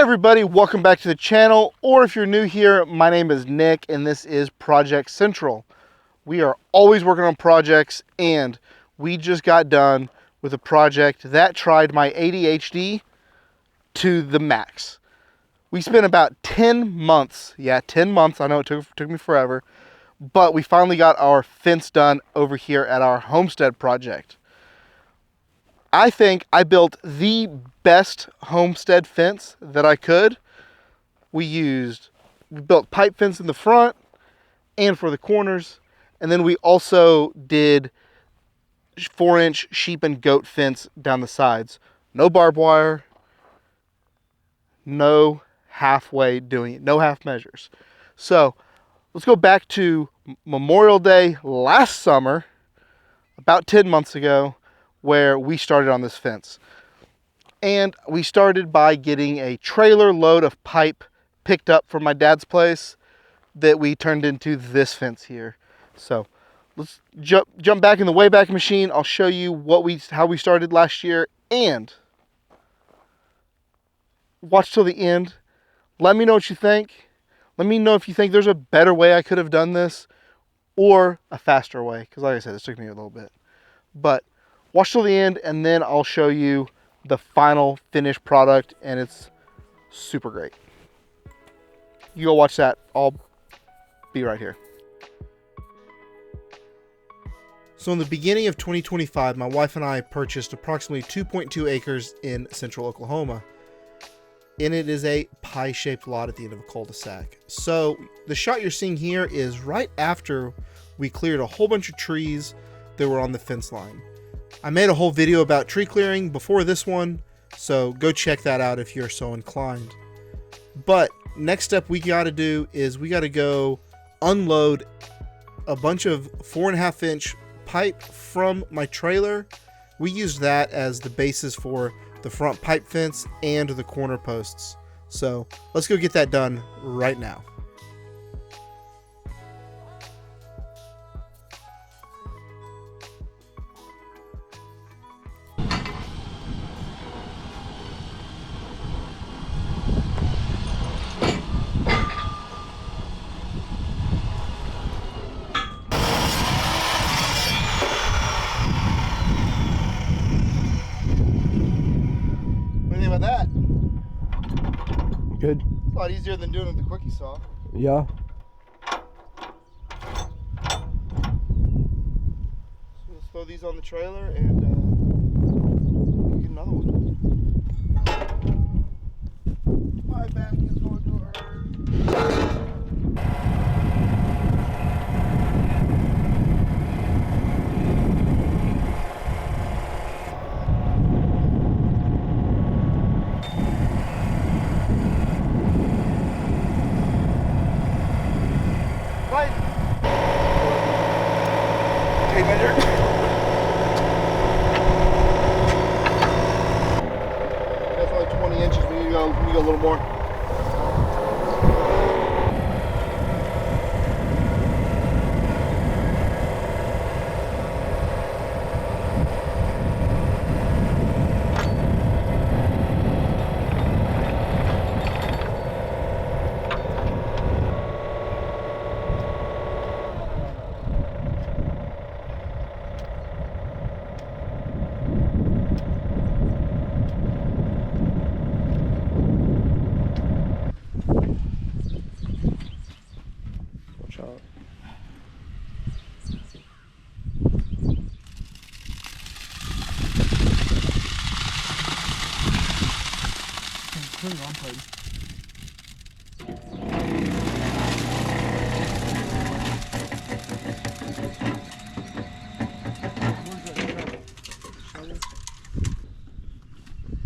everybody, welcome back to the channel, or if you're new here, my name is Nick and this is Project Central. We are always working on projects, and we just got done with a project that tried my ADHD to the max. We spent about 10 months, 10 months, I know it took me forever, but we finally got our fence done over here at our homestead project. I think I built the best homestead fence that I could. We built pipe fence in the front and for the corners, and then we also did 4-inch sheep and goat fence down the sides. No barbed wire, no halfway doing it, no half measures. So let's go back to Memorial Day last summer, about 10 months ago, where we started on this fence. And we started by getting a trailer load of pipe picked up from my dad's place that we turned into this fence here. So let's jump back in the Wayback Machine. I'll show you how we started last year, and watch till the end. Let me know what you think. Let me know if you think there's a better way I could have done this or a faster way, because like I said, this took me a little bit. But watch till the end, and then I'll show you the final finished product, and it's super great. You go watch that. I'll be right here. So in the beginning of 2025, my wife and I purchased approximately 2.2 acres in central Oklahoma. And it is a pie-shaped lot at the end of a cul-de-sac. So the shot you're seeing here is right after we cleared a whole bunch of trees that were on the fence line. I made a whole video about tree clearing before this one, so go check that out if you're so inclined. But next step we got to do is we got to go unload a bunch of 4.5-inch pipe from my trailer. We used that as the basis for the front pipe fence and the corner posts. So let's go get that done right now. About that? Good. It's a lot easier than doing it with the quickie saw. Yeah. So let's throw these on the trailer and get another one. My back is going to hurt. Tape measure. That's only 20 inches. We need to go a little more.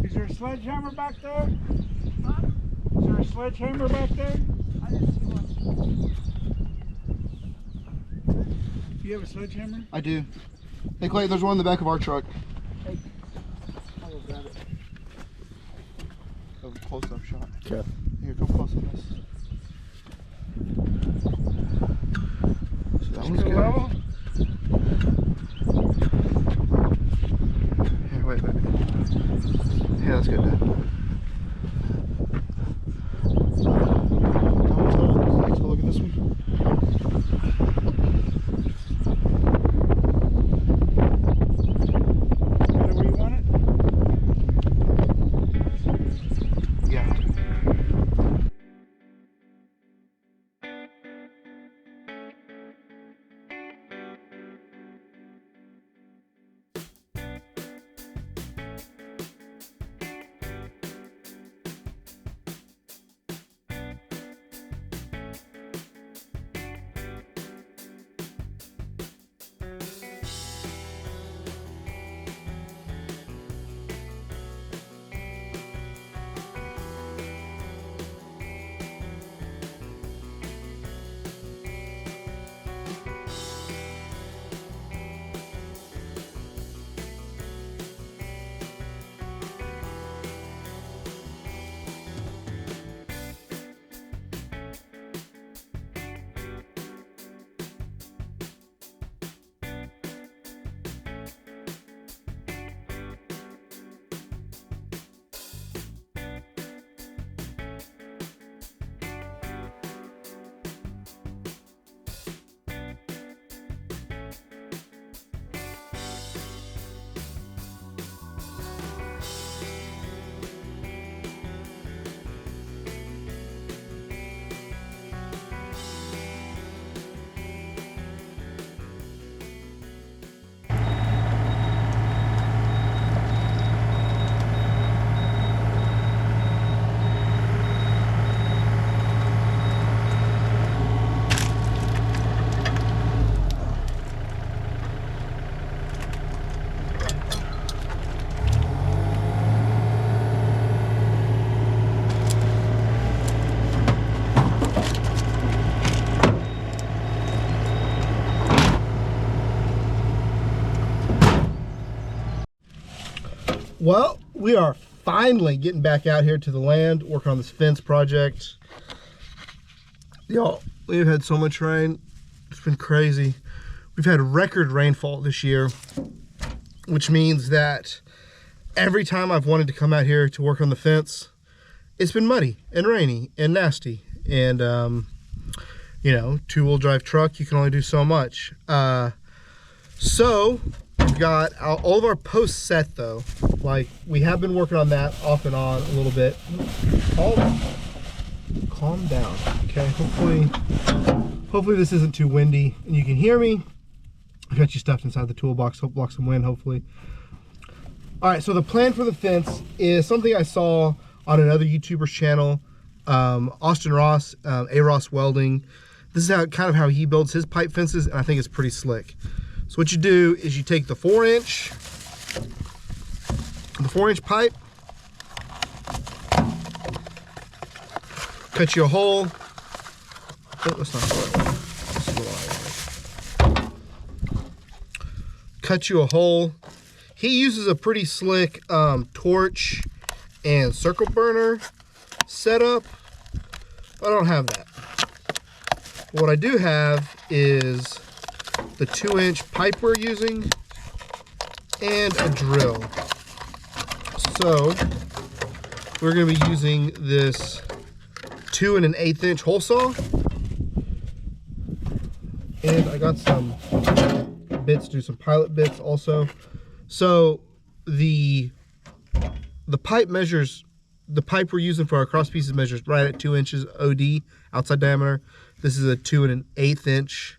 Is there a sledgehammer back there? Huh? Is there a sledgehammer back there? I didn't see one. Do you have a sledgehammer? I do. Hey Clay, there's one in the back of our truck. Hey, I'll go grab it. A close-up shot. Okay. Here, come close on this. So that one's good. Level? Here, wait. Yeah, that's good, Dad. Well, we are finally getting back out here to the land, working on this fence project. Y'all, we've had so much rain. It's been crazy. We've had record rainfall this year, which means that every time I've wanted to come out here to work on the fence, it's been muddy and rainy and nasty. And, you know, two-wheel drive truck, you can only do so much. So we've got all of our posts set though. Like, we have been working on that off and on a little bit. Calm down, okay? Hopefully this isn't too windy and you can hear me. I got you stuffed inside the toolbox, hope block some wind, hopefully. All right, so the plan for the fence is something I saw on another YouTuber's channel, Austin Ross, A Ross Welding. This is kind of how he builds his pipe fences, and I think it's pretty slick. So what you do is you take the 4-inch pipe, cut you a hole. Oh, that's not right. Cut you a hole. He uses a pretty slick torch and circle burner setup. I don't have that. What I do have is the 2-inch pipe we're using and a drill. So we're going to be using this 2 1/8 hole saw, and I got some bits, do some pilot bits also. So the pipe measures, the pipe we're using for our cross pieces measures right at 2 inches OD, outside diameter. This is a 2 1/8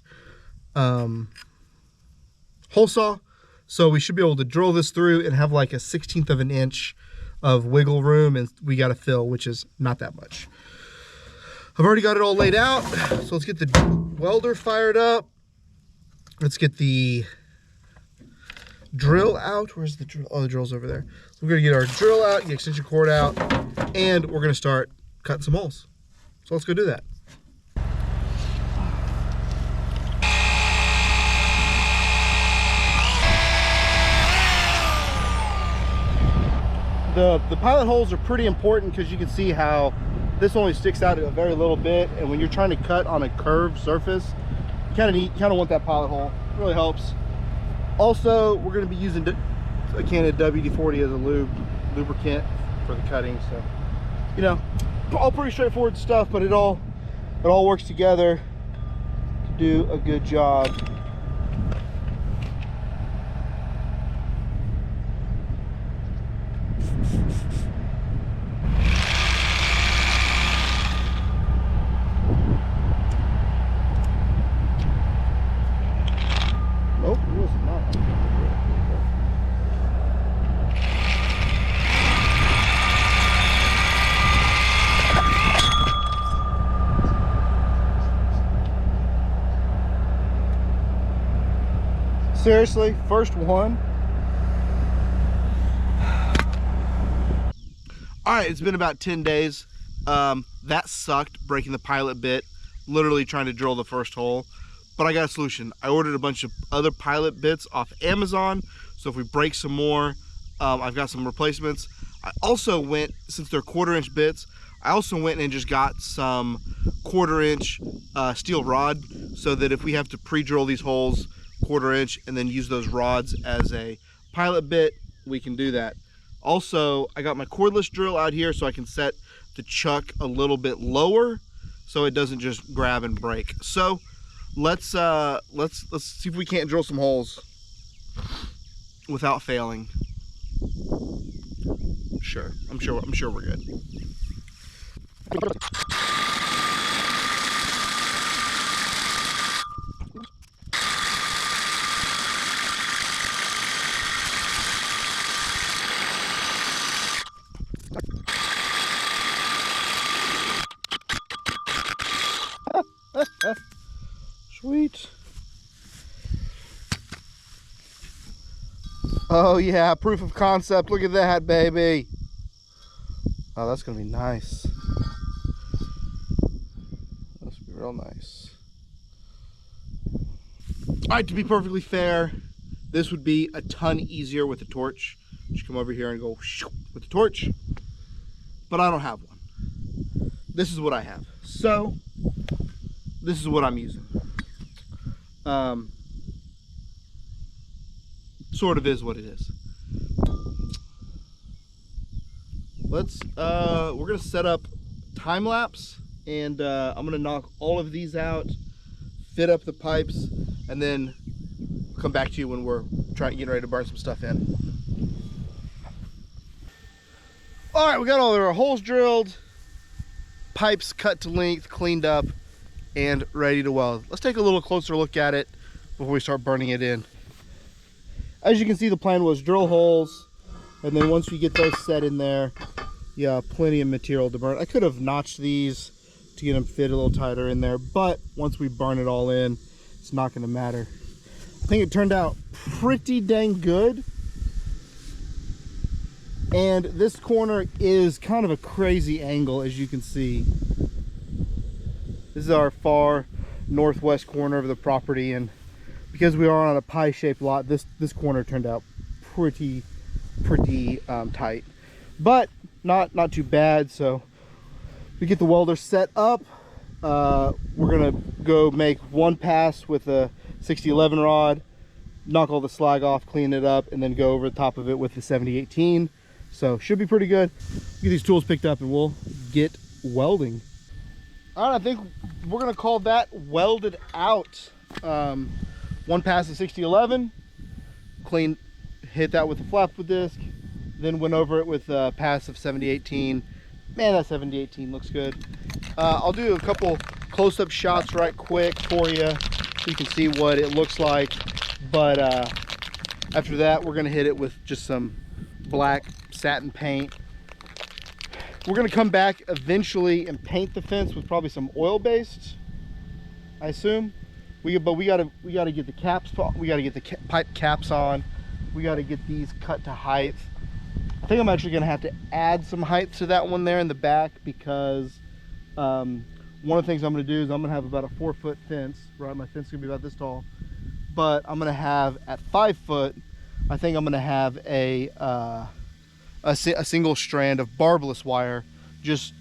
hole saw. So we should be able to drill this through and have like a 1/16 of an inch of wiggle room, and we got to fill, which is not that much. I've already got it all laid out. So let's get the welder fired up. Let's get the drill out. Where's the drill? Oh, the drill's over there. So we're gonna get our drill out, get the extension cord out, and we're gonna start cutting some holes. So let's go do that. The pilot holes are pretty important because you can see how this only sticks out a very little bit, and when you're trying to cut on a curved surface, you kind of want that pilot hole. It really helps. Also, we're going to be using a can of WD-40 as a lubricant for the cutting. So, you know, all pretty straightforward stuff, but it all works together to do a good job. Nope, it was not. Seriously, first one. All right, it's been about 10 days. That sucked, breaking the pilot bit, literally trying to drill the first hole. But I got a solution. I ordered a bunch of other pilot bits off Amazon, so if we break some more, I've got some replacements. I also went, since they're 1/4-inch bits, I also went and just got some 1/4-inch steel rod, so that if we have to pre-drill these holes 1/4-inch and then use those rods as a pilot bit, we can do that. Also, I got my cordless drill out here so I can set the chuck a little bit lower so it doesn't just grab and break. So let's see if we can't drill some holes without failing. Sure, I'm sure we're good. Sweet. Oh yeah, proof of concept. Look at that, baby. Oh, that's gonna be nice. That's gonna be real nice. All right, to be perfectly fair, this would be a ton easier with a torch. Just come over here and go with the torch. But I don't have one. This is what I have. So this is what I'm using. Sort of is what it is. We're gonna set up time lapse, and I'm gonna knock all of these out, fit up the pipes, and then come back to you when we're getting ready to burn some stuff in. All right, we got all of our holes drilled, pipes cut to length, cleaned up, and ready to weld. Let's take a little closer look at it before we start burning it in. As you can see, the plan was drill holes, and then once we get those set in there, yeah, plenty of material to burn. I could have notched these to get them fit a little tighter in there, but once we burn it all in, it's not going to matter. I think it turned out pretty dang good. And this corner is kind of a crazy angle, as you can see. This is our far northwest corner of the property, and because we are on a pie-shaped lot, this corner turned out pretty tight, but not too bad. So we get the welder set up. We're gonna go make one pass with a 6011 rod, knock all the slag off, clean it up, and then go over the top of it with the 7018. So should be pretty good. Get these tools picked up and we'll get welding. All right, I think we're gonna call that welded out. One pass of 6011, clean, hit that with a flap disc, then went over it with a pass of 7018. Man, that 7018 looks good. I'll do a couple close-up shots right quick for you so you can see what it looks like. But after that, we're gonna hit it with just some black satin paint. We're gonna come back eventually and paint the fence with probably some oil-based, I assume. But we gotta get the caps. We gotta get the pipe caps on. We gotta get these cut to height. I think I'm actually gonna have to add some height to that one there in the back, because one of the things I'm gonna do is I'm gonna have about a 4-foot fence. Right, my fence is gonna be about this tall, but I'm gonna have at 5 foot. I think I'm gonna have a single strand of barbless wire, just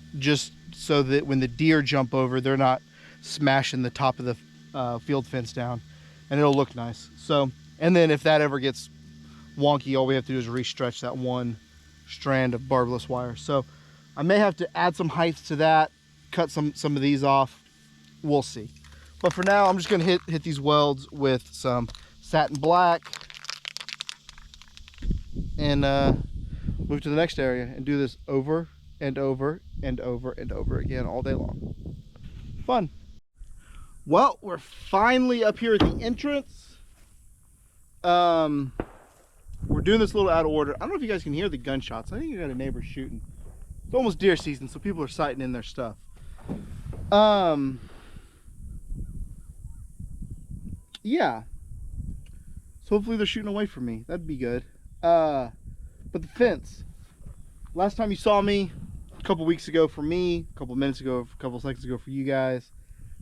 so that when the deer jump over, they're not smashing the top of the field fence down, and it'll look nice. So, and then if that ever gets wonky, all we have to do is re-stretch that one strand of barbless wire. So I may have to add some height to that, cut some of these off. We'll see. But for now, I'm just gonna hit these welds with some satin black and move to the next area and do this over and over and over and over again all day long. Fun. Well, we're finally up here at the entrance. We're doing this a little out of order. I don't know if you guys can hear the gunshots. I think you got a neighbor shooting. It's almost deer season, so people are sighting in their stuff. Yeah. So hopefully they're shooting away from me. That'd be good. But the fence. Last time you saw me, a couple weeks ago for me, a couple minutes ago, a couple seconds ago for you guys,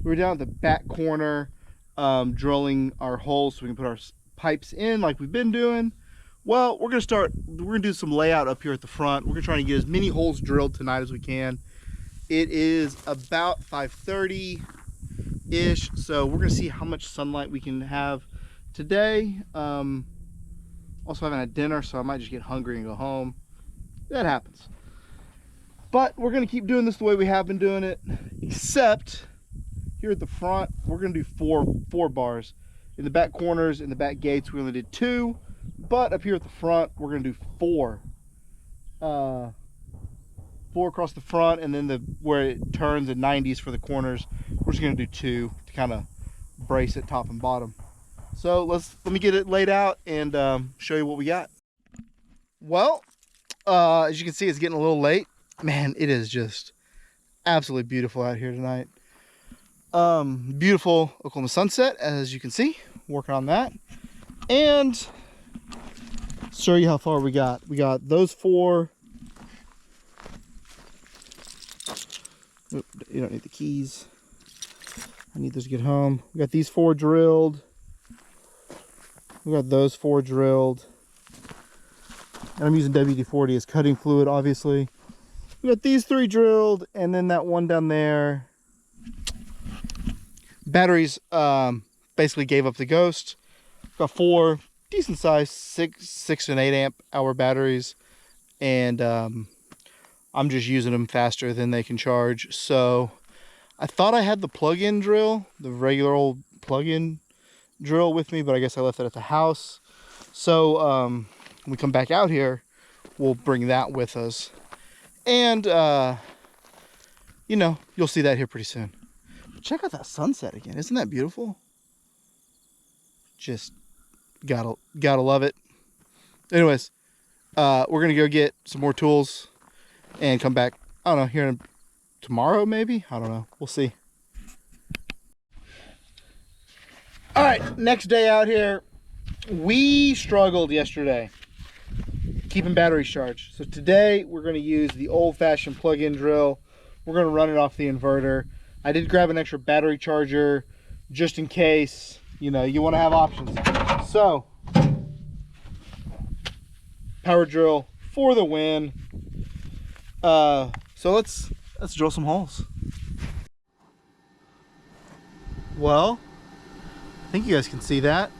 we were down at the back corner drilling our holes so we can put our pipes in like we've been doing. Well, we're gonna do some layout up here at the front. We're gonna try to get as many holes drilled tonight as we can. It is about 5:30-ish, so we're gonna see how much sunlight we can have today. Also haven't had dinner, so I might just get hungry and go home. That happens. But we're gonna keep doing this the way we have been doing it, except here at the front, we're gonna do four bars. In the back corners, in the back gates, we only did 2, but up here at the front, we're gonna do 4. 4 across the front, and then where it turns at 90s for the corners, we're just gonna do 2 to kind of brace it top and bottom. So let me get it laid out and show you what we got. Well, as you can see, it's getting a little late. Man, it is just absolutely beautiful out here tonight. Beautiful Oklahoma sunset, as you can see. Working on that, and show you how far we got. We got those 4. Oop, you don't need the keys. I need those to get home. We got these 4 drilled. We got those 4 drilled. And I'm using WD-40 as cutting fluid, obviously. We got these 3 drilled, and then that one down there. Batteries basically gave up the ghost. Got 4 decent sized 6 and 8 amp hour batteries, and I'm just using them faster than they can charge. So I thought I had the plug-in drill, the regular old plug-in drill with me, but I guess I left it at the house. So when we come back out here, we'll bring that with us. And, you know, you'll see that here pretty soon. But check out that sunset again. Isn't that beautiful? Just gotta love it. Anyways, we're going to go get some more tools and come back, I don't know, here tomorrow maybe? I don't know. We'll see. All right, next day out here. We struggled yesterday keeping batteries charged. So today we're going to use the old-fashioned plug-in drill. We're going to run it off the inverter. I did grab an extra battery charger just in case, you know, you want to have options. So, power drill for the win. So let's drill some holes. Well, I think you guys can see that.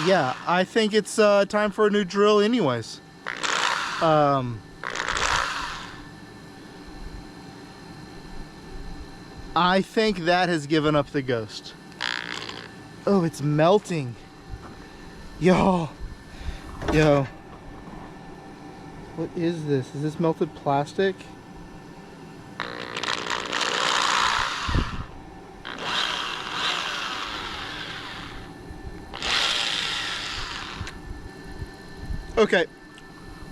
Yeah, I think it's time for a new drill anyways. I think that has given up the ghost. Oh, it's melting. Yo. What is this? Is this melted plastic? Okay,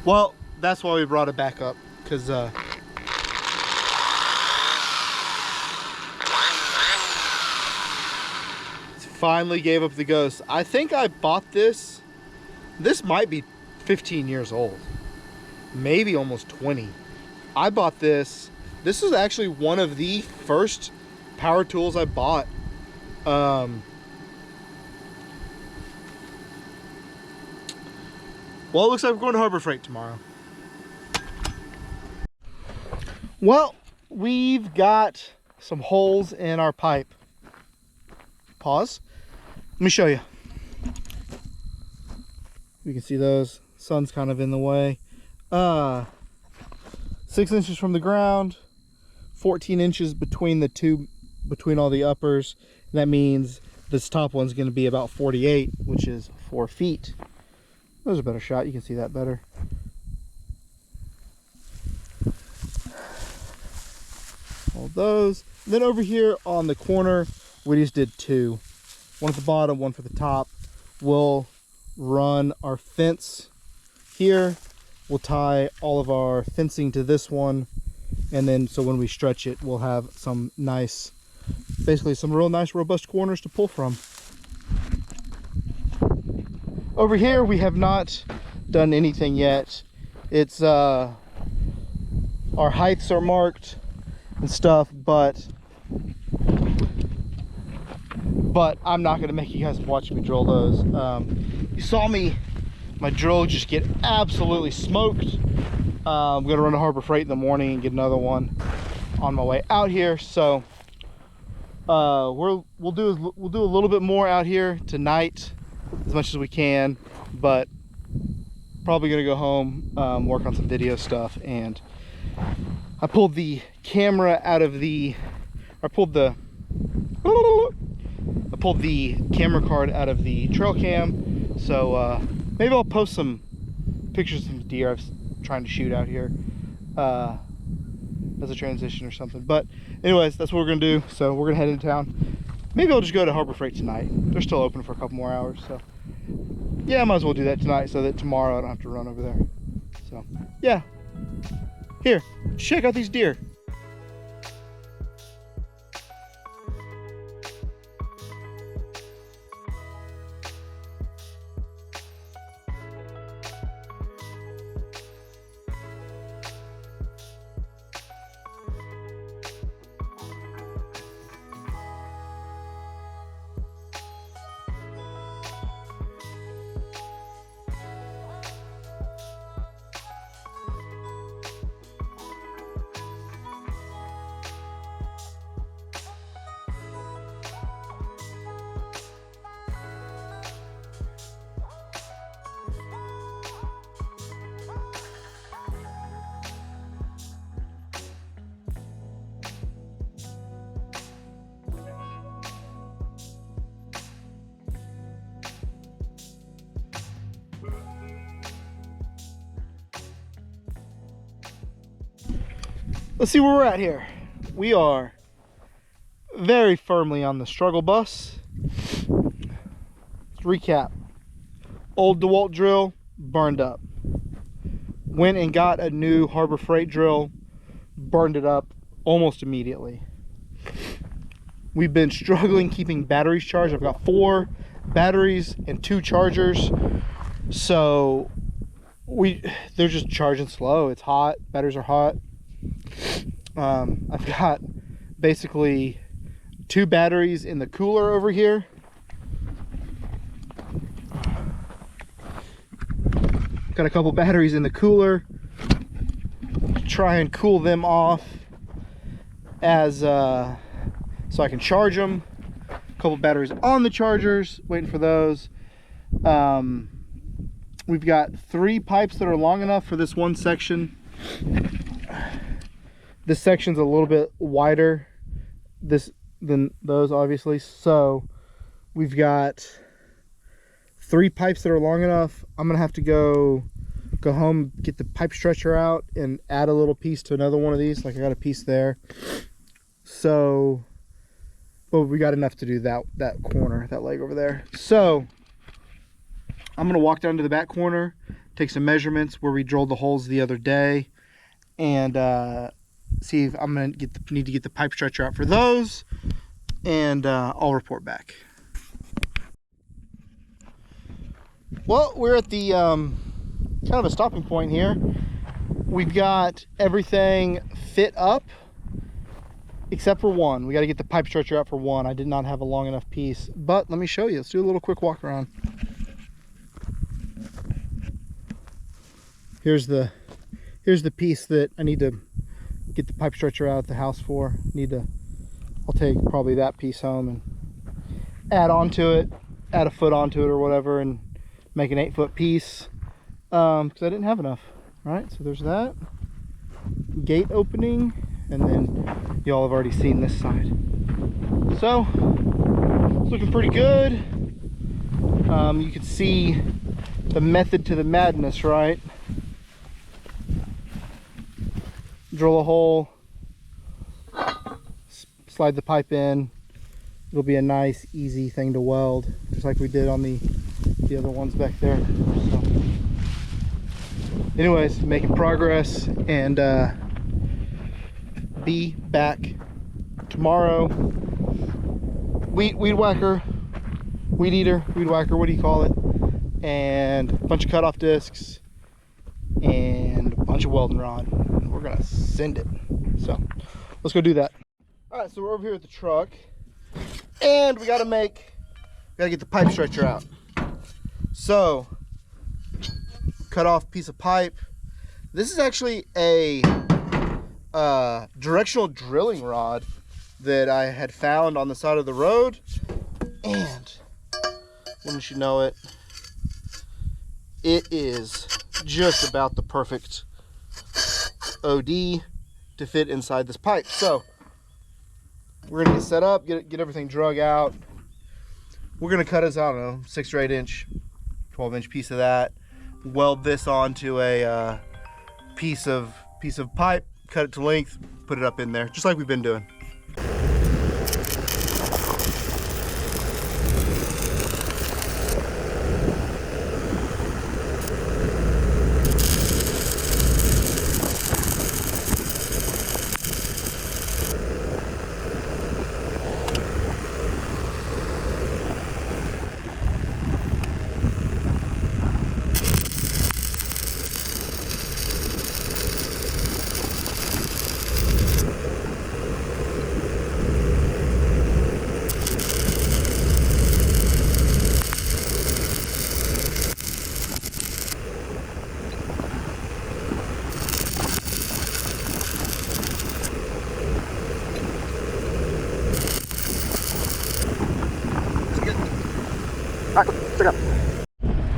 well, that's why we brought it back up, because it finally gave up the ghost. I think I bought this. This might be 15 years old, maybe almost 20. I bought this. This is actually one of the first power tools I bought. Well, it looks like we're going to Harbor Freight tomorrow. Well, we've got some holes in our pipe. Pause. Let me show you. You can see those. Sun's kind of in the way. 6 inches from the ground, 14 inches between the two, between all the uppers. And that means this top one's going to be about 48, which is 4 feet. There's a better shot. You can see that better. All those. And then over here on the corner, we just did 2. One at the bottom, one for the top. We'll run our fence here. We'll tie all of our fencing to this one. And then so when we stretch it, we'll have some nice, basically some real nice robust corners to pull from. Over here, we have not done anything yet. It's, our heights are marked and stuff, but I'm not gonna make you guys watch me drill those. You saw my drill just get absolutely smoked. I'm gonna run to Harbor Freight in the morning and get another one on my way out here. So we'll do a little bit more out here tonight, as much as we can, but probably gonna go home, work on some video stuff. And I pulled the camera out of the, I pulled the camera card out of the trail cam. So maybe I'll post some pictures of some deer I'm trying to shoot out here as a transition or something. But anyways, that's what we're gonna do. So we're gonna head into town. Maybe I'll just go to Harbor Freight tonight. They're still open for a couple more hours, so yeah, I might as well do that tonight so that tomorrow I don't have to run over there. So yeah, here, check out these deer. Let's see where we're at here. We are very firmly on the struggle bus. Let's recap. Old DeWalt drill burned up. Went and got a new Harbor Freight drill, burned it up almost immediately. We've been struggling keeping batteries charged. I've got 4 batteries and 2 chargers, so they're just charging slow. It's hot, batteries are hot. I've got basically 2 batteries in the cooler over here. Got a couple batteries in the cooler. Try and cool them off as so I can charge them. A couple batteries on the chargers, waiting for those. We've got 3 pipes that are long enough for this one section. This section's a little bit wider than those, obviously. So we've got 3 pipes that are long enough. I'm gonna have to go home, get the pipe stretcher out and add a little piece to another one of these. Like I got a piece there. So, but we got enough to do that corner, that leg over there. So I'm gonna walk down to the back corner, take some measurements where we drilled the holes the other day, and see if I'm gonna need to get the pipe stretcher out for those, and I'll report back. Well, we're at the kind of a stopping point here. We've got everything fit up except for one. We got to get the pipe stretcher out for one. I did not have a long enough piece, but let me show you. Let's do a little quick walk around. Here's the piece that I need to get the pipe stretcher out of the house for. I'll take probably that piece home and add onto it, add a foot onto it or whatever, and make an 8-foot piece, because I didn't have enough. All right, so there's that gate opening, and then y'all have already seen this side. So it's looking pretty good. You can see the method to the madness, right? Drill a hole, slide the pipe in. It'll be a nice, easy thing to weld, just like we did on the other ones back there. So, anyways, making progress, and be back tomorrow. Weed whacker, weed eater, weed whacker, what do you call it? And a bunch of cutoff discs and a bunch of welding rod. And we're gonna send it. So let's go do that. All right, so we're over here at the truck, and we gotta get the pipe stretcher out. So, cut off piece of pipe. This is actually a directional drilling rod that I had found on the side of the road, and wouldn't you know it, it is just about the perfect OD to fit inside this pipe. So we're gonna get set up, get everything drug out. We're gonna cut us, I don't know, 6 or 8 inch, 12-inch piece of that. Weld this onto a piece of pipe, cut it to length, put it up in there, just like we've been doing.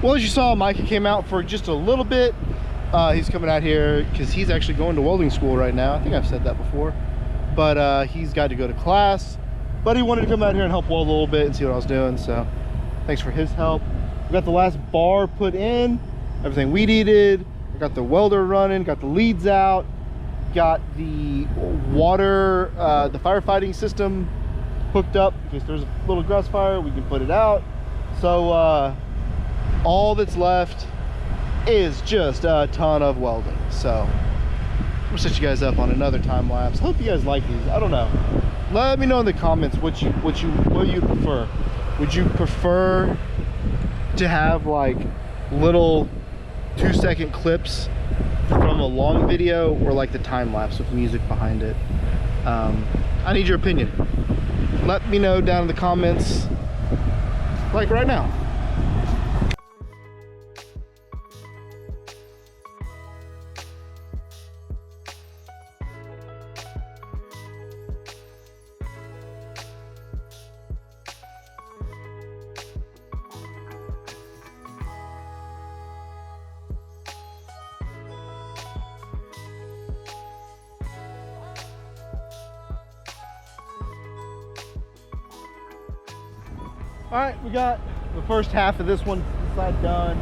Well, as you saw, Micah came out for just a little bit. He's coming out here because he's actually going to welding school right now. I think I've said that before, but he's got to go to class. But he wanted to come out here and help weld a little bit and see what I was doing, so thanks for his help. We got the last bar put in, everything weed eated. I got the welder running, got the leads out. got the water, the firefighting system hooked up in case there's a little grass fire, we can put it out. So all that's left is just a ton of welding. So I'm gonna set you guys up on another time lapse. Hope you guys like these. I don't know. Let me know in the comments what you prefer. Would you prefer to have like little 2-second clips from a long video, or like the time lapse with music behind it? I need your opinion. Let me know down in the comments, like right now. All right, we got the first half of this one side done.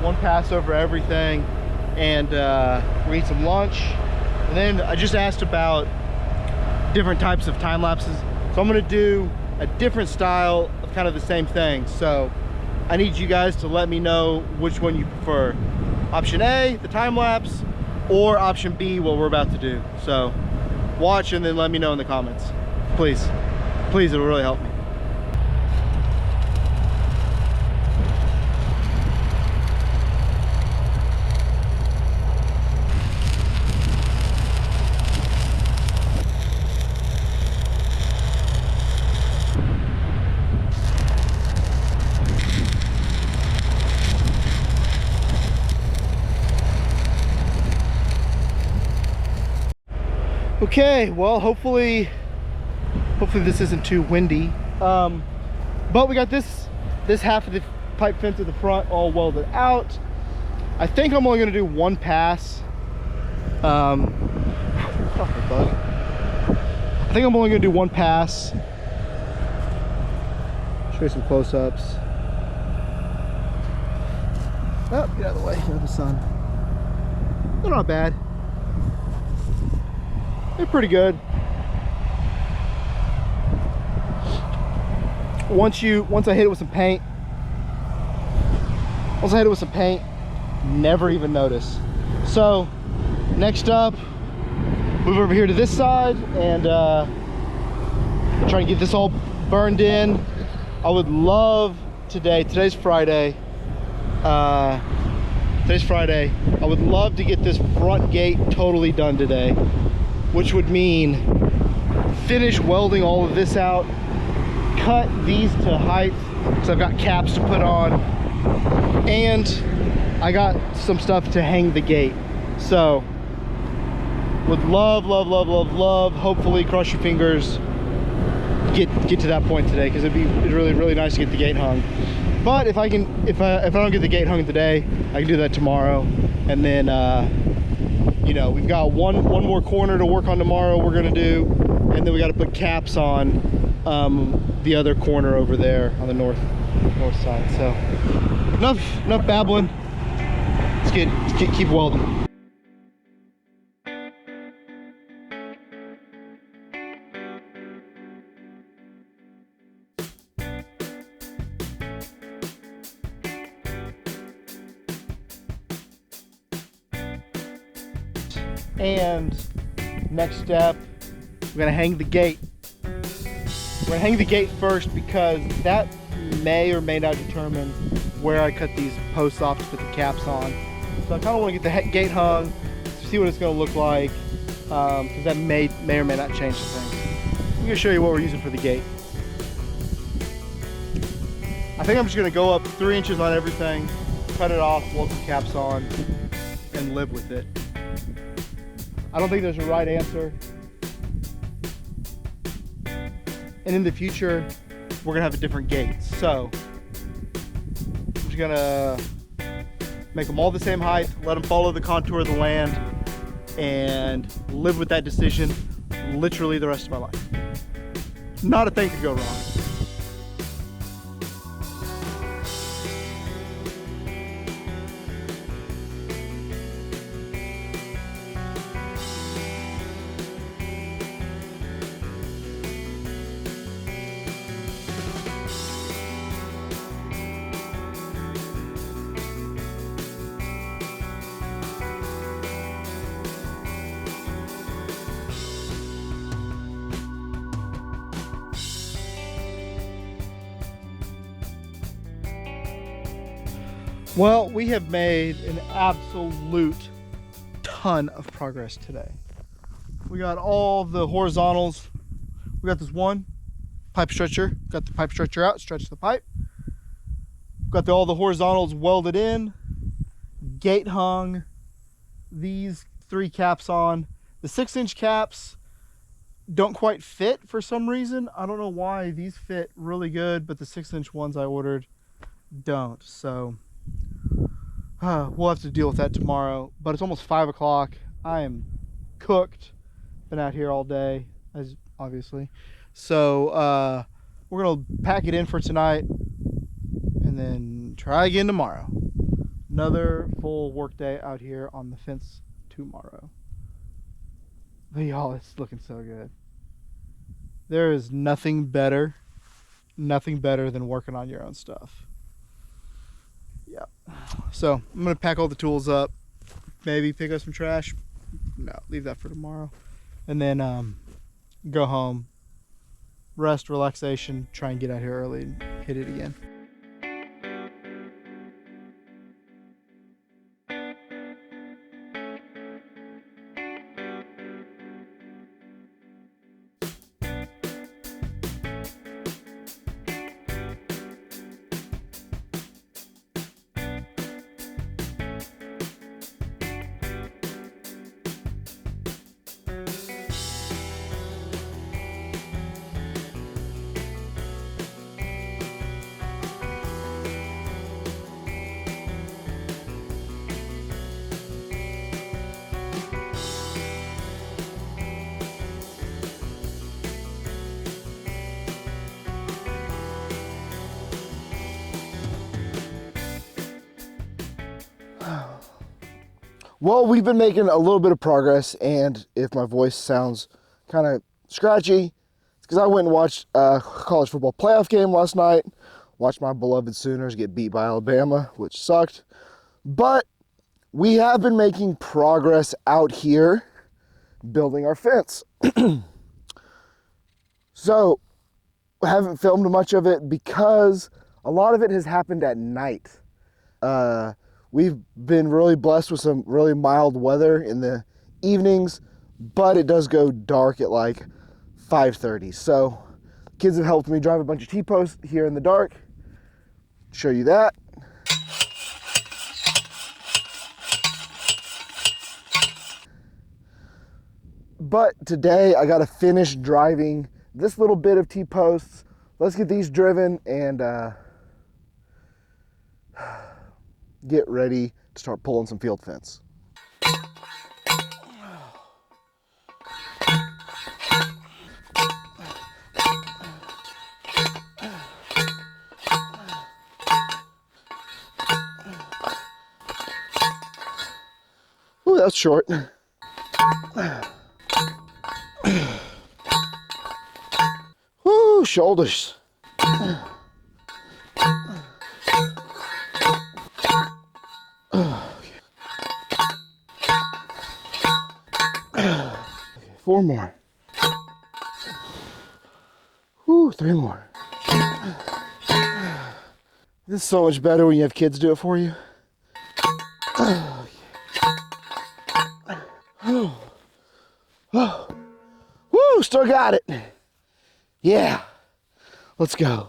One pass over everything, and we eat some lunch. And then I just asked about different types of time lapses. So I'm gonna do a different style of kind of the same thing. So I need you guys to let me know which one you prefer. Option A, the time lapse, or option B, what we're about to do. So watch and then let me know in the comments. Please, please, it'll really help me. Okay, well, hopefully this isn't too windy. But we got this half of the pipe fence at the front all welded out. I think I'm only gonna do one pass. I think I'm only gonna do one pass. Show you some close-ups. Oh, get out of the way, you have the sun. They're not bad. They're pretty good. Once I hit it with some paint, never even notice. So next up, move over here to this side and try and get this all burned in. I would love today's Friday. I would love to get this front gate totally done today, which would mean finish welding all of this out, cut these to height, so I've got caps to put on, and I got some stuff to hang the gate. So would love, hopefully, cross your fingers, get to that point today, because it'd be really nice to get the gate hung. But if I don't get the gate hung today, I can do that tomorrow. And then you know, we've got one more corner to work on tomorrow we're gonna do, and then we got to put caps on the other corner over there on the north side. So enough babbling. Let's keep welding. And next step, we're gonna hang the gate. We're gonna hang the gate first because that may or may not determine where I cut these posts off to put the caps on. So I kind of want to get the gate hung, see what it's gonna look like, because that may or may not change the thing. I'm gonna show you what we're using for the gate. I think I'm just gonna go up 3 inches on everything, cut it off, weld some caps on, and live with it. I don't think there's a right answer. And in the future, we're gonna have a different gate. So I'm just gonna make them all the same height, let them follow the contour of the land, and live with that decision literally the rest of my life. Not a thing could go wrong. Well, we have made an absolute ton of progress today. We got all the horizontals. We got this one pipe stretcher. Got the pipe stretcher out, stretch the pipe. Got all the horizontals welded in, gate hung, these 3 caps on. The 6-inch caps don't quite fit for some reason. I don't know why. These fit really good, but the 6-inch ones I ordered don't. So we'll have to deal with that tomorrow. But it's almost 5 o'clock. I am cooked. Been out here all day, as obviously. So we're gonna pack it in for tonight and then try again tomorrow. Another full work day out here on the fence tomorrow. But y'all, it's looking so good. There is nothing better than working on your own stuff. Yeah. So I'm gonna pack all the tools up, maybe pick up some trash. No, leave that for tomorrow. And then go home, rest, relaxation, try and get out here early and hit it again. Well, we've been making a little bit of progress, and if my voice sounds kind of scratchy, it's because I went and watched a college football playoff game last night, watched my beloved Sooners get beat by Alabama, which sucked. But we have been making progress out here building our fence. So I haven't filmed much of it because a lot of it has happened at night. We've been really blessed with some really mild weather in the evenings, but it does go dark at like 5:30. So kids have helped me drive a bunch of T-posts here in the dark. Show you that. But today I got to finish driving this little bit of T-posts. Let's get these driven and get ready to start pulling some field fence. Ooh, that's short. Woo, shoulders. Four more. Woo, 3 more. This is so much better when you have kids do it for you. Woo, still got it. Yeah, let's go.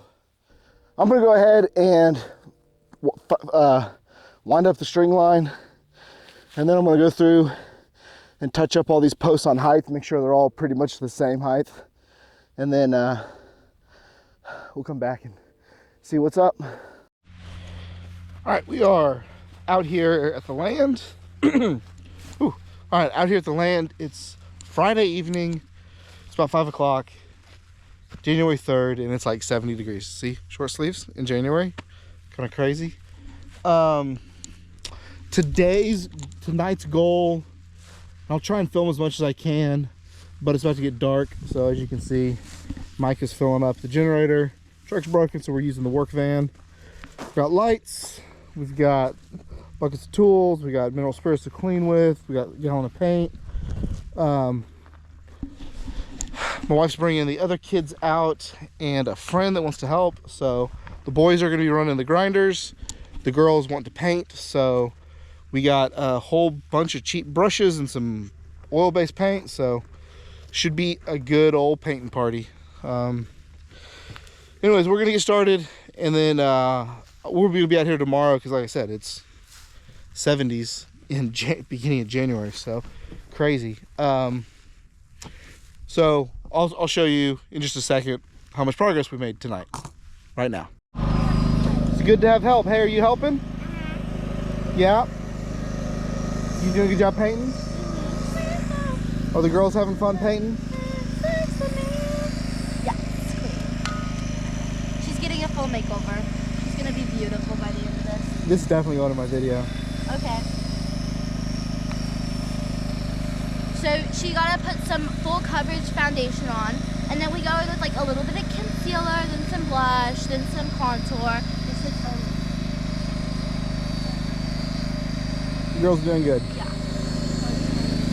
I'm gonna go ahead and wind up the string line, and then I'm gonna go through and touch up all these posts on height, make sure they're all pretty much the same height. And then we'll come back and see what's up. All right, we are out here at the land. Ooh. All right, out here at the land. It's Friday evening. It's about 5 o'clock, January 3rd, and it's like 70 degrees. See, short sleeves in January, kind of crazy. Tonight's goal, I'll try and film as much as I can, but it's about to get dark. So as you can see, Mike is filling up the generator. Truck's broken, so we're using the work van. We've got lights, we've got buckets of tools, we got mineral spirits to clean with, we got a gallon of paint. My wife's bringing the other kids out and a friend that wants to help. So the boys are going to be running the grinders, the girls want to paint, so we got a whole bunch of cheap brushes and some oil-based paint, so should be a good old painting party. Anyways, we're gonna get started, and then we're gonna be out here tomorrow because, like I said, it's 70s in beginning of January, so crazy. So I'll show you in just a second how much progress we made tonight, right now. It's good to have help. Hey, are you helping? Yeah. You doing a good job painting? Are the girls having fun painting? Yeah, it's clean. She's getting a full makeover. She's gonna be beautiful by the end of this. This is definitely going in my video. Okay. So she gotta put some full coverage foundation on, and then we go with like a little bit of concealer, then some blush, then some contour. The girls are doing good. Yeah.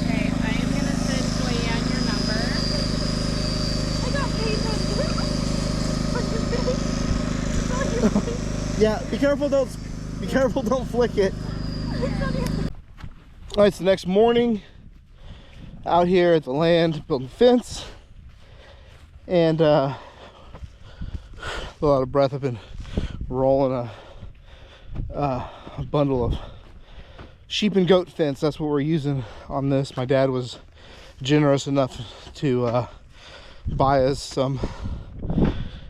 Okay, I am going to send Joyanne your number. I got paint on your face. Yeah, be careful, don't flick it. All right, it's the next morning. Out here at the land, building a fence. And a lot of breath. I've been rolling a bundle of sheep and goat fence. That's what we're using on this. My dad was generous enough to buy us some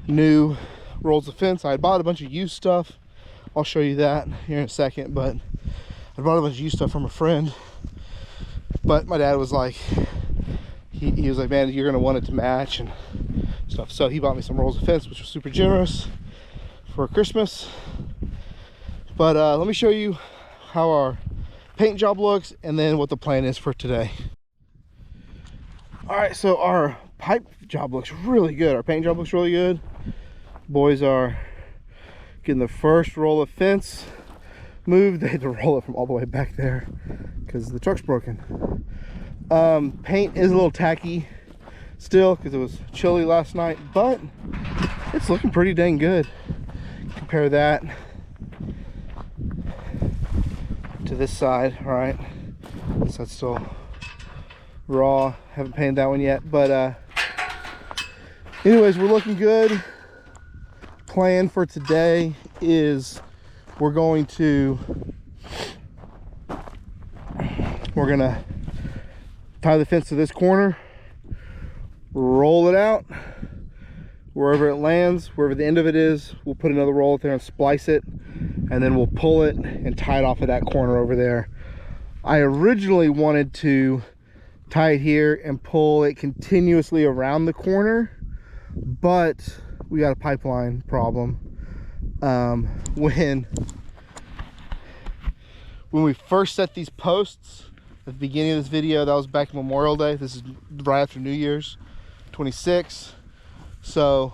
new rolls of fence. I had bought a bunch of used stuff. I'll show you that here in a second, but I bought a bunch of used stuff from a friend. But my dad was like, he was like, man, you're gonna want it to match and stuff. So he bought me some rolls of fence, which was super generous for Christmas. But let me show you how our paint job looks and then what the plan is for today. All right, so our pipe job looks really good. Our paint job looks really good. Boys are getting the first roll of fence moved. They had to roll it from all the way back there because the truck's broken. Paint is a little tacky still because it was chilly last night, but it's looking pretty dang good. Compare that to this side. All right, this side's still raw. Haven't painted that one yet, but anyways, we're looking good. Plan for today is we're gonna tie the fence to this corner, roll it out. Wherever it lands, wherever the end of it is, we'll put another roll up there and splice it, and then we'll pull it and tie it off of that corner over there. I originally wanted to tie it here and pull it continuously around the corner, but we got a pipeline problem. When we first set these posts at the beginning of this video, that was back Memorial Day. This is right after New Year's 26. So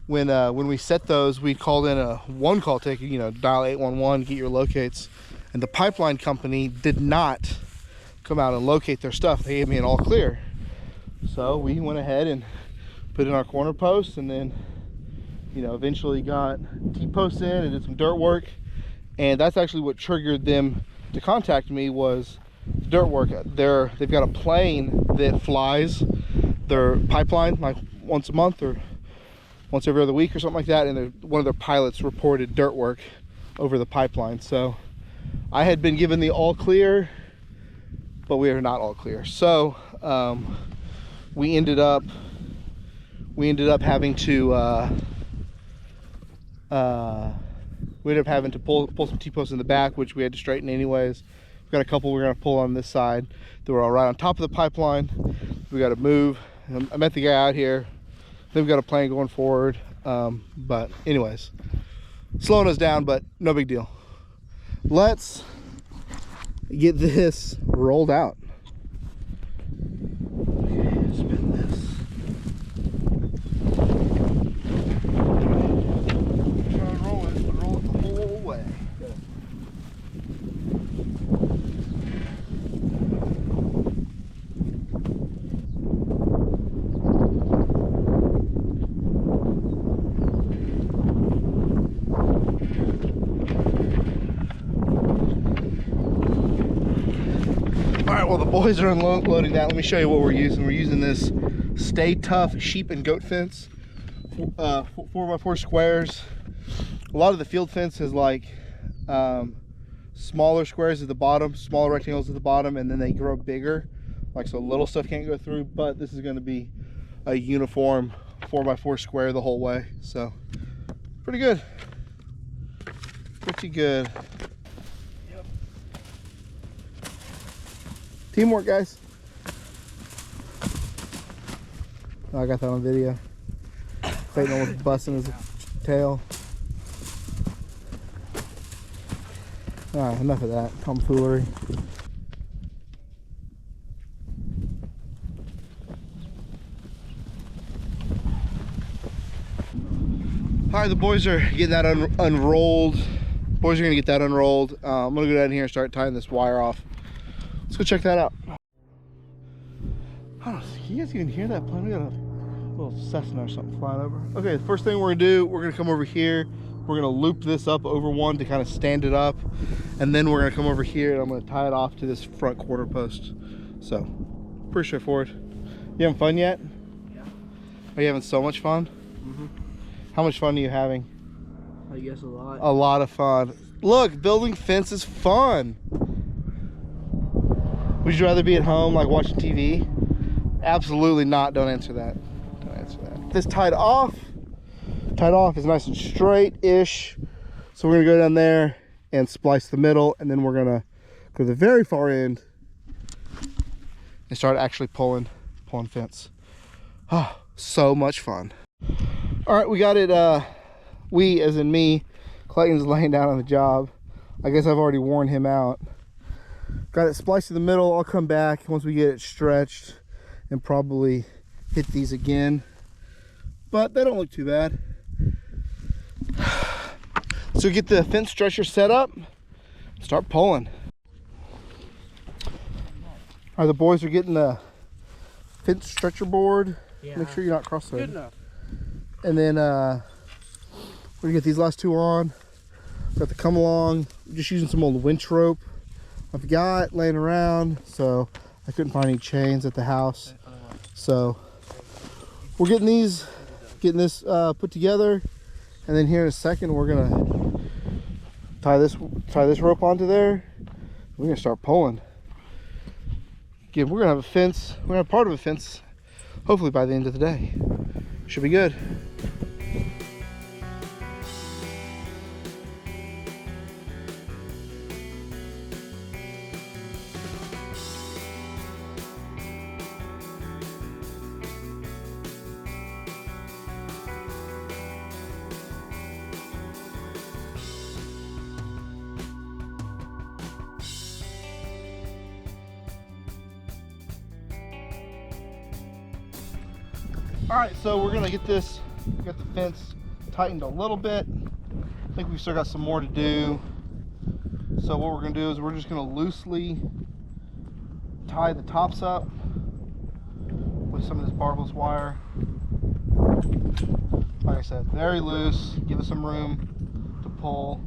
when we set those, we called in a one call ticket, you know, dial 811, get your locates, and the pipeline company did not come out and locate their stuff. They gave me an all clear. So we went ahead and put in our corner posts, and then, you know, eventually got T-posts in and did some dirt work. And that's actually what triggered them to contact me, was dirt work. They've got a plane that flies their pipeline like once a month or once every other week or something like that, and one of their pilots reported dirt work over the pipeline. So I had been given the all clear, but we are not all clear. So we ended up having to pull some T-posts in the back, which we had to straighten anyways. We've got a couple we're gonna pull on this side that were all right on top of the pipeline. We got to move. I met the guy out here. Then we've got a plan going forward. But anyways, slowing us down, but no big deal. Let's get this rolled out. Okay, spin this. Try to roll it, but roll it the whole way. All right, well, the boys are unloading that. Let me show you what we're using. We're using this Stay Tough sheep and goat fence, 4x4 squares. A lot of the field fence is like smaller squares at the bottom, smaller rectangles at the bottom, and then they grow bigger, like so little stuff can't go through. But this is going to be a uniform 4x4 square the whole way, so pretty good. Pretty good. Yep. Teamwork, guys. Oh, I got that on video. Clayton almost busting his tail. Alright, enough of that tomfoolery. Alright, the boys are getting that unrolled. Boys are gonna get that unrolled. I'm gonna go down here and start tying this wire off. Let's go check that out. I don't know, you guys even hear that plane? We got a little Cessna or something flying over. Okay, the first thing we're gonna do, we're gonna come over here. We're gonna loop this up over one to kind of stand it up. And then we're gonna come over here and I'm gonna tie it off to this front quarter post. So, pretty straightforward. You having fun yet? Yeah. Are you having so much fun? Mm-hmm. How much fun are you having? I guess a lot. A lot of fun. Look, building fence is fun. Would you rather be at home like watching TV? Absolutely not. Don't answer that. Don't answer that. This tied off is nice and straight-ish. So we're gonna go down there and splice the middle, and then we're gonna go to the very far end and start actually pulling fence. Oh, so much fun. All right, we got it. We, as in me, Clayton's laying down on the job. I guess I've already worn him out. Got it spliced in the middle. I'll come back once we get it stretched and probably hit these again, but they don't look too bad. So get the fence stretcher set up, start pulling. All right, the boys are getting the fence stretcher board. Yeah. Make sure you're not cross-legged. Good enough. And then we're gonna get these last two on. Got the come along. Just using some old winch rope I've got laying around, so I couldn't find any chains at the house. So we're getting this put together, and then here in a second we're gonna tie this rope onto there. We're gonna start pulling. Again, we're gonna have a fence. We're gonna have part of a fence, hopefully by the end of the day. Should be good. All right, so we're gonna get the fence tightened a little bit. I think we've still got some more to do. So what we're gonna do is we're just gonna loosely tie the tops up with some of this barbless wire. Like I said, very loose, give us some room to pull.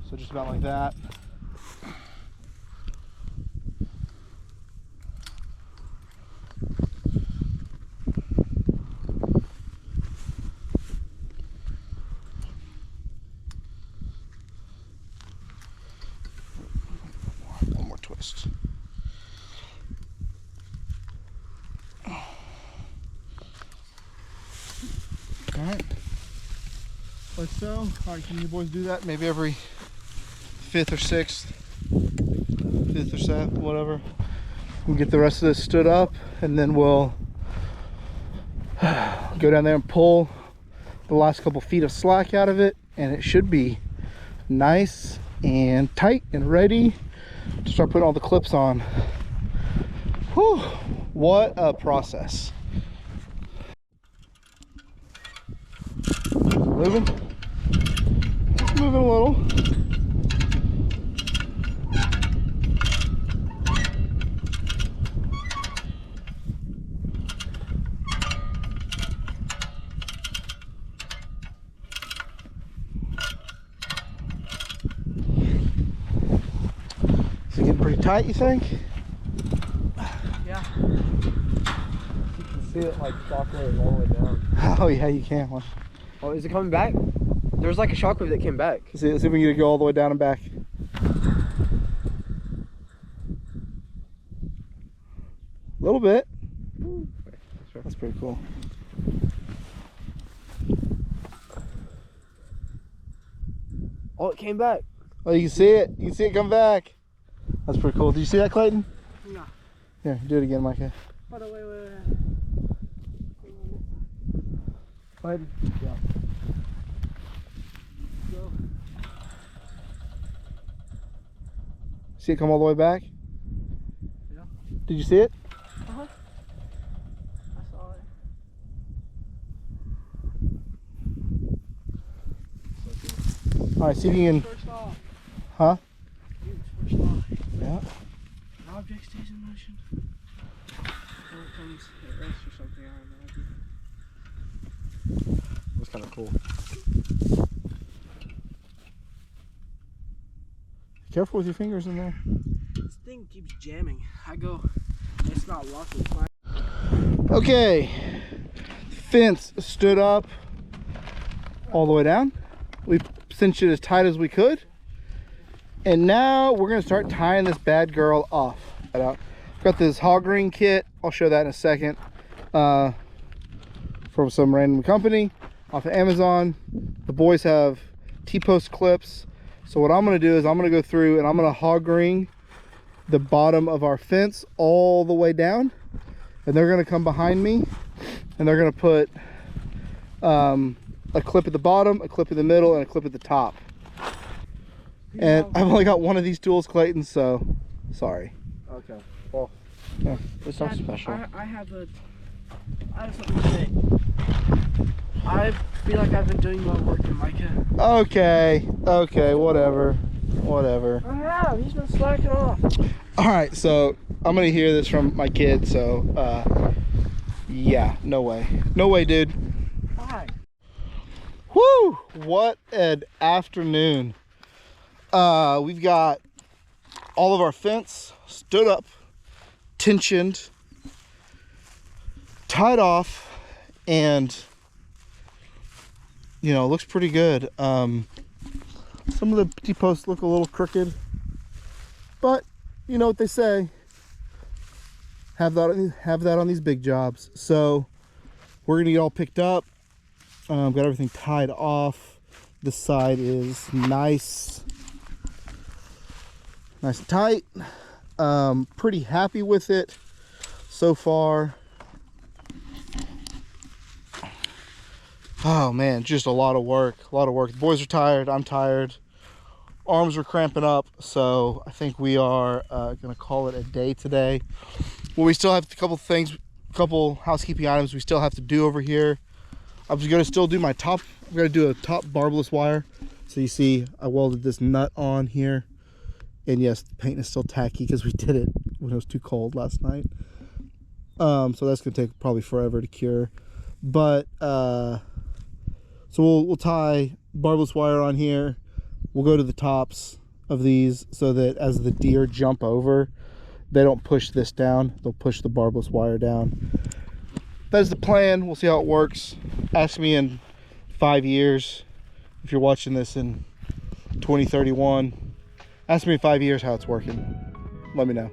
So just about like that. One more twist. All right, like so. All right, can you boys do that? Maybe every 5th or 6th, 5th or 7th, whatever. We'll get the rest of this stood up, and then we'll go down there and pull the last couple feet of slack out of it, and it should be nice and tight and ready to start putting all the clips on. Whew, what a process. Moving, just moving a little. Pretty tight, you think? Yeah. You can see it like shockwave all the way down. Oh yeah, you can. Well, Oh, is it coming back? There was like a shockwave that came back. let's see if we can get it to go all the way down and back. A little bit. That's pretty cool. Oh, it came back. Oh, you can see it. You can see it come back. That's pretty cool. Did you see that, Clayton? No. Here, do it again, Micah. Hold on, wait. Clayton. Yeah. Go. See it come all the way back? Yeah. Did you see it? I saw it. All right, see if you can. First off. Huh? First off. Yeah. An object stays in motion. When it comes at rest or something, I don't know. That's kind of cool. Careful with your fingers in there. This thing keeps jamming. I go, it's not locking. Okay, fence stood up all the way down. We cinched it as tight as we could. And now we're gonna start tying this bad girl off. I've got this hog ring kit. I'll show that in a second. From some random company off of Amazon. The boys have T-post clips. So what I'm gonna do is I'm gonna go through and I'm gonna hog ring the bottom of our fence all the way down. And they're gonna come behind me and they're gonna put a clip at the bottom, a clip in the middle, and a clip at the top. And I've only got one of these tools, Clayton, so sorry. Okay. Well, Yeah, it's not special. I have something to say. I feel like I've been doing more work than Micah. Okay, whatever. I have. He's been slacking off. All right, so I'm gonna hear this from my kid, so yeah, no way, dude. Why? Woo! What an afternoon. We've got all of our fence stood up, tensioned, tied off, and you know, looks pretty good. Some of the T-posts look a little crooked, but you know what they say, have that on these big jobs. So we're gonna get all picked up. Got everything tied off. This side is nice and tight. Pretty happy with it so far. Oh man, just a lot of work. The boys are tired, I'm tired. Arms are cramping up, so I think we are gonna call it a day today. Well, we still have a couple housekeeping items we still have to do over here. I was gonna still do my top. I'm gonna do a top barbless wire. So you see, I welded this nut on here, and yes, the paint is still tacky because we did it when it was too cold last night. So that's gonna take probably forever to cure. But so we'll tie barbless wire on here. We'll go to the tops of these so that as the deer jump over, they don't push this down. They'll push the barbless wire down. That is the plan. We'll see how it works. Ask me in 5 years, if you're watching this in 2031, ask me in 5 years how it's working. Let me know.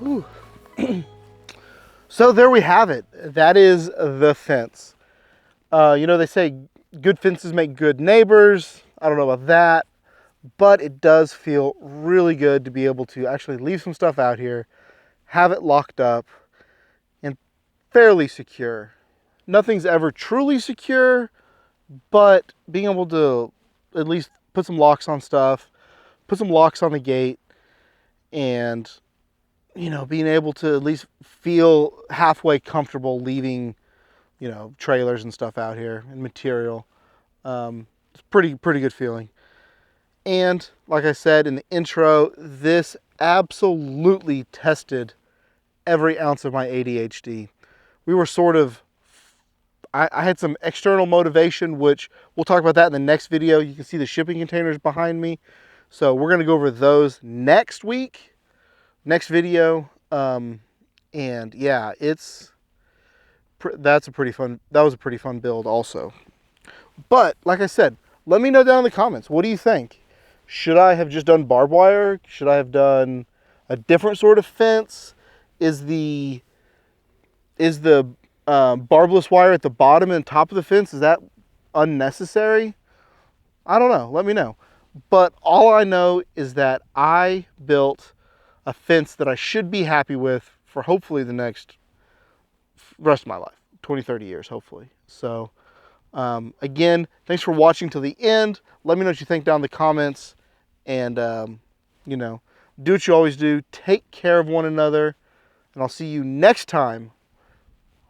Whew. So there we have it. That is the fence. You know, they say good fences make good neighbors. I don't know about that, but it does feel really good to be able to actually leave some stuff out here, have it locked up, and fairly secure. Nothing's ever truly secure, but being able to at least put some locks on stuff, put some locks on the gate, and, you know, being able to at least feel halfway comfortable leaving, you know, trailers and stuff out here and material. It's pretty good feeling. And like I said in the intro, this absolutely tested every ounce of my ADHD. We were sort of, I had some external motivation, which we'll talk about that in the next video. You can see the shipping containers behind me. So we're gonna go over those next week, next video. And yeah, that was a pretty fun build also. But like I said, let me know down in the comments, what do you think? Should I have just done barbed wire? Should I have done a different sort of fence? Is the barbless wire at the bottom and top of the fence, is that unnecessary? I don't know, let me know. But all I know is that I built a fence that I should be happy with for hopefully the next rest of my life, 20, 30 years, hopefully. So again, thanks for watching till the end. Let me know what you think down in the comments, and you know, do what you always do. Take care of one another, and I'll see you next time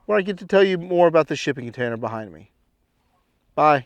where I get to tell you more about the shipping container behind me. Bye.